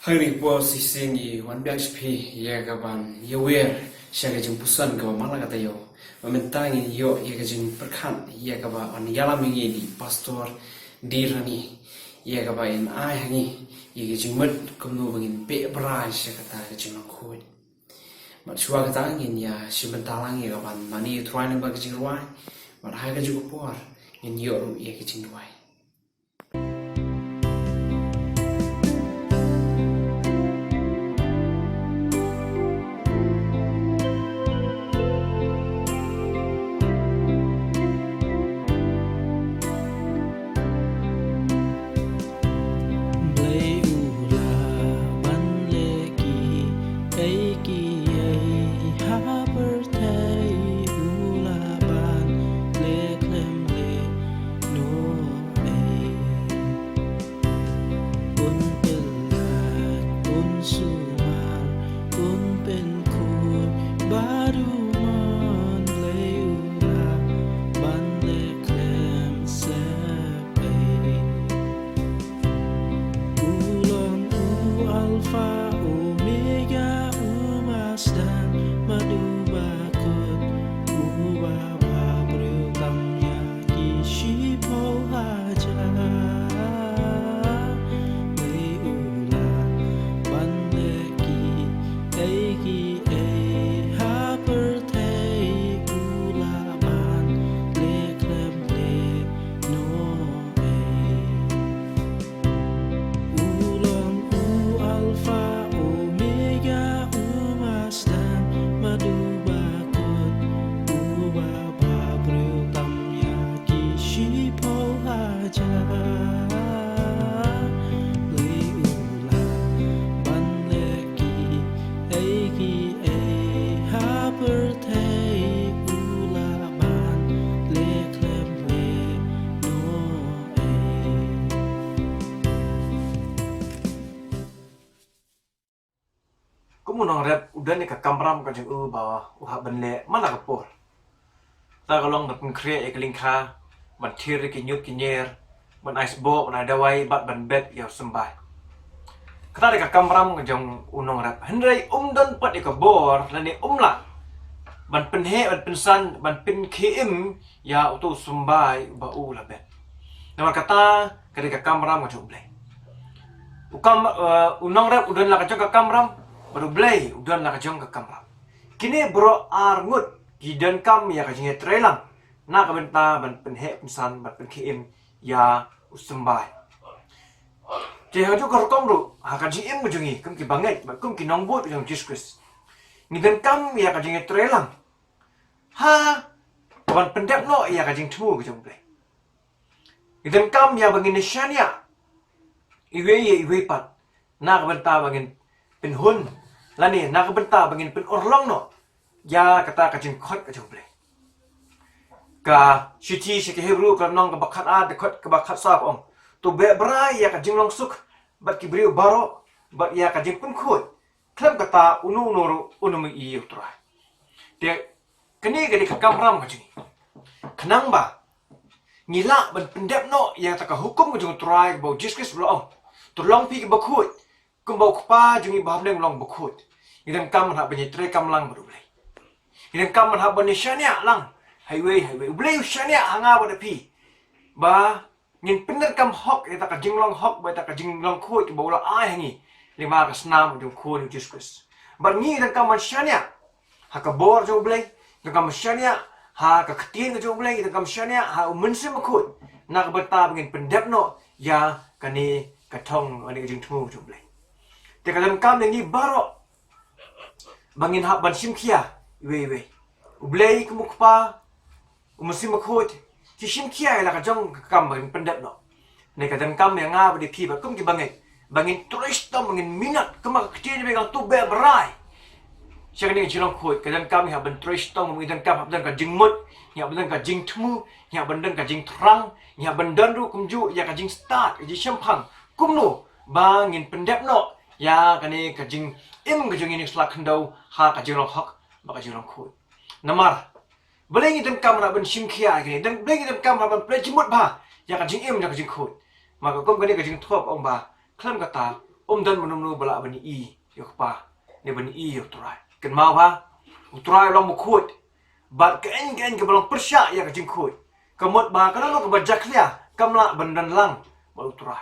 Hari posisi wan BHP ya kaban yawer syaga jeng pusan ka mala kata yo mementangi yo ya jeng perkan ya kaba an yalamingi di pastor dirani ya kaba in ai hangi ya jeng mat kumno bangin pe brai syaga ta jeng khoi mat chua ka ngin ya simentalang ya kaban mani truan ba jeng ruai mat ha ka jeng por in yo ya jeng ruai Kumunong rep udah nih ke kamram kan jeng bawa uha benle mana kapur. Ta kalong bat mengkreat eklingka, ban tir kinyut kinyer, ban ice bo ban adawai bat ban bed ya sembah. Kata dek kamram kan jeng unong rep. Hendrai dan pat ika bor lani lah. Ban penhe ban pensan ban pen kim ya utu sembah ba la bed. Nama kata kadek kamram kan jeng blay. Ukam unong rep udah lah kacang ke kamram. Baru belai udan nak jong ke kamera. Kini bro arngut gidan kam ya kajing trelang. Na kabenta ban penhe pensan ban penkim ya usembah. Jadi haju korkom ru ha kajing im mujungi kum ki bangai kum ki nongbut jong Jesus. Gidan kam ya kajing trelang. Ha ban pendep no ya kajing temu jong belai. Gidan kam ya bangin syania. Iwe pat. Na kabenta bangin penhun lani nakabenta bangin pen orlong no ya kata kajing khot ka joble ka shiti shike hebru ka nong ka bakhat a de khot ka bakhat sa ong to be brai ya kajing long suk bat ki brio baro bat ya kajing pen khut klam kata unu noru unu mi i utra de kani gadi ka kamram kajing kenang ba ngila ban pendep no ya ta ka hukum ka jung trai ba jiskis blo ong to long pi ka bakhut kumbau kpa jungi bahab neng long bukhut idam kam ha banyi tre kam lang baru blai idam kam ha bani syania lang highway blai syania hanga bada pi ba ngin pener kam hok eta ka jinglong hok ba ta ka jinglong khut ba ula ai hangi lima ka snam jung khu ni Jesus bar ngi idam kam syania ha ka bor jo blai idam kam syania ha ka khtien ka jo blai idam kam syania ha mensim bukhut nak beta ngin pendep no ya kani katong ani jing thu jo blai Tekadan kam ni baro bangin hak ban simkia iwe ublei kumukpa umusim makhut ti simkia la ka jong kam bangin pendep no ne kadan kam yang nga badi pi ba kum ki bangin turista bangin minat kuma kti be gang tu be berai siang ni jirong khut kadan kam ha ban turista bangin kam ban ka jingmut ya ban ka jing thmu ya ban ka jing thrang ya ban dan ru kumju ya ka jing start ji syampang kumno bangin pendep no ya kani kajing im kajing ini selak hendau ha kajing long hak ba kajing long khut namar belengi dem kamera ban simkia kini dem belengi dem kamera ban play jimut ba ya kajing im ya kajing khut maka kom kani kajing thop ong ba klam kata dan menunu bala bani i yok pa ne bani i yok turai kan mau ha turai long mukut bat gen ke belong persya ya ka jingkut kamot ba kana no ka bajaklia kamla bandan lang balu turai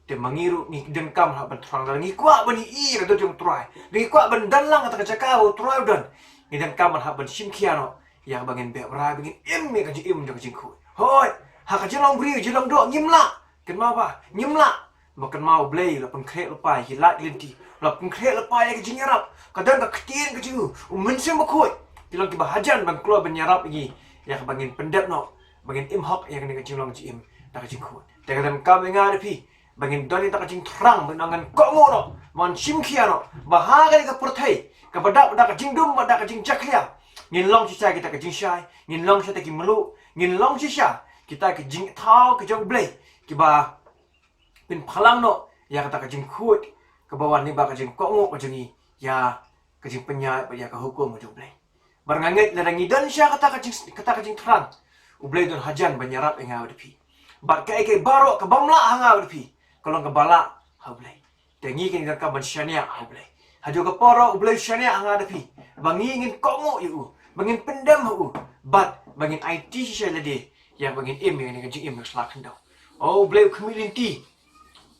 te mangiru ni den kam ha ban trang ngi kwa bani i ka do jong turai ngi kwa bandan lang ata ka jakau turai dan ni den kam ha ban sim kiano yang bangin be bra bangin im me ka jing ka jingkut hoi ha ka jilong bri jilong do ngimla kan mau ba ngimla makan mau blay la pun krek lepai hilat linti la pun krek lepai ke jinyarap kadang ka ketin ke jiu mensim bakoi bilang ki bahajan bang keluar benyarap lagi ya ka bangin pendap no bangin im hok yang ni ka jinglong ji im ta ka jingkut ta ka dam kam nga pi bangin doni ta ka jing terang benangan komo no mon sim kia no bahaga ka perthai ka badak ka jingdum badak ka jing jaklia ngin long ci kita ka jing shai ngin long ci ta ki melu ngin long ci sha kita ka jing thau ka jong blay ki ba pin phalang no ya kata ka jing khut ke bawah ni ba ka jing kongo ka jingi ya ka jing penya ya ka hukum mo blay baranganget la rangi dan sya kata ka jing terang ublay don hajan banyarap enga pi ba ka baro ka bamla hanga pi kalau ka bala ha blay tengi kin ka ban syania ha blay hajo ka poro ublay syania hanga pi bangi ngin kongo yu bangin pendam hu bat bangin IT sya lade yang bangin im ni ka jing im slak ndau oh blay community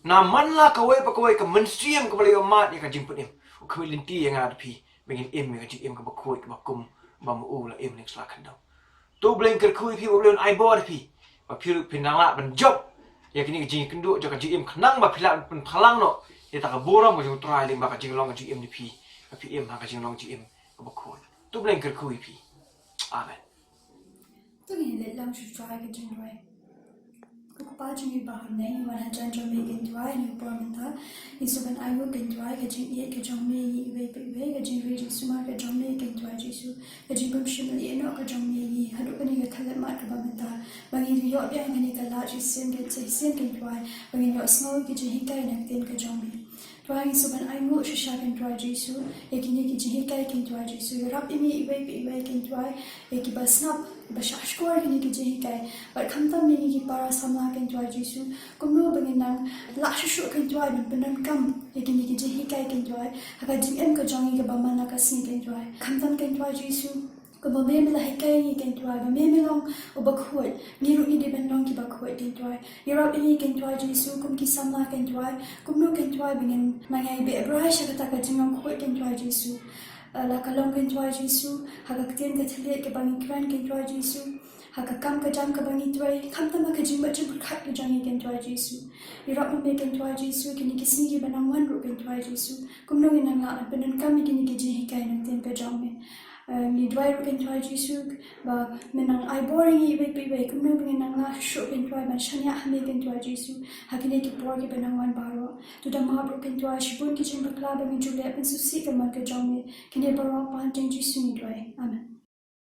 namanlah kawai pakawai ke mensiam ke balai amat yang kajing penim kemelinti yang ada pi bengin im yang kajing im ke bakoi ke bakum bamu la im ning selakan dau tu bleng kerkui pi bleng ai bo pi ba pi pinang la ban job ya kini kajing kenduk jo kajing im kenang ba pila pen phalang no ya tak bora mo jong try ling ba kajing long kajing im ni pi ba pi im ha kajing long ji im ke bakoi tu bleng kerkui pi amen tu ni le lang chu try kajing right Kupajing bahar neng wana janjo me gendwai ni pormenta isuban ayu gendwai kajing ye kajong me iwe kajing reji suma kajong me gendwai jisu kajing bum shimel ye no kajong me yi hadu kani ka thalat mat ka bamenta bangi ri yo bya ngani ka la ji sen gendwai bangi yo snow kajing hikai nak ten kajong me Tuhan isuban ayu shisha gendwai jisu yakini kajing hikai gendwai jisu rap imi iwe gendwai yaki basnap bashashkor kini kajing hikai but kamtam me ki para samla kan tuai jisu kumno bengenang la shushu kan tuai benan kam yakini ki jehi kai kan tuai haka jing em ka jongi ka bamana ka sni kan tuai kamtam kan tuai jisu ko ba me la hikai ni kan tuai ba me long o ba khoi ni ru ni de ben long ki ba khoi kan tuai yara ini kan tuai jisu kum ki samla kan tuai kumno kan tuai bengen mangai be abrai shaka ka jingong khoi kan tuai jisu la kalong kan tuai jisu haka ktien ka thile ke bangi kran kan tuai jisu haka kam ka jam ka bangi tuai kam tama ka jing bache berkat ka jangi kan tuai jisu irap me kan tuai jisu kini kisni ki banang wan ru kan tuai jisu kumno nang la benan kami kini ki jehi kai nang ten ka jam me ni tuai ru kan tuai jisu ba menang ai boring i be kumno nang la shu kan tuai ban shanya hame kan tuai jisu hakini ki por ki banang wan baro tu da ma ru kan tuai shibun ki jing bakla bangi jule pen susi ka man ka jam me kini baro pan jing jisu ni tuai amen